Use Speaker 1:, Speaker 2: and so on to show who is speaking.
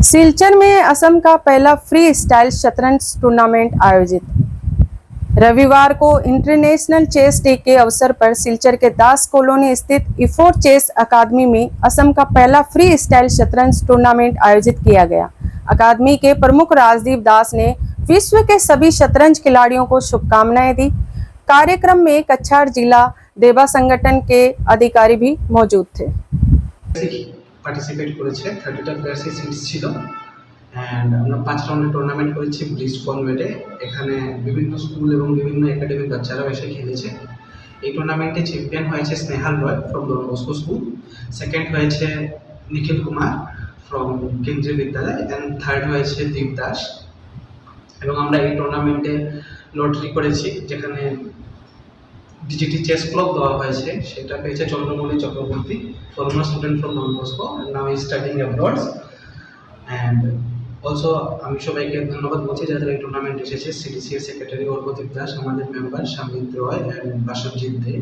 Speaker 1: सिलचर में असम का पहला फ्री स्टाइल शतरंज टूर्नामेंट आयोजित। रविवार को इंटरनेशनल चेस डे के अवसर पर सिलचर के दास कॉलोनी स्थित इफोर चेस अकादमी में असम का पहला फ्री स्टाइल शतरंज टूर्नामेंट आयोजित किया गया। अकादमी के प्रमुख राजदीप दास ने विश्व के सभी शतरंज खिलाड़ियों को शुभकामनाएं दी। कार्यक्रम में कछार जिला देवा संगठन के अधिकारी भी मौजूद थे।
Speaker 2: পার্টিসিপেট করেছে 30টা প্লেয়ার্সের সিরিজ ছিল অ্যান্ড আমরা 5 রাউন্ডের টুর্নামেন্ট করেছি ব্লিজ ফরম্যাটে। এখানে বিভিন্ন স্কুল এবং বিভিন্ন একাডেমিক বাচ্চারাও এসে খেলেছে। এই টুর্নামেন্টে চ্যাম্পিয়ন হয়েছে Snehal Roy from Don Bosco school, second হয়েছে নিখিল কুমার ফ্রম কেন্দ্রীয় বিদ্যালয় অ্যান্ড থার্ড হয়েছে দীপ দাস। এবং আমরা এই টুর্নামেন্টে লটারি করেছি, যেখানে ডিজিটি চেস ক্লাব দেওয়া হয়েছে, সেটা পেয়েছে Chandramouli Chakraborty, former student from Don Bosco, now is studying abroad. And also আমি সবাইকে ধন্যবাদ বলছি যাদের এই টুর্নামেন্ট এসেছে। সিডিসিএ সেক্রেটারি অর্কদীপ দাস, আমাদের member Shamit Roy and বাসবজিৎ they.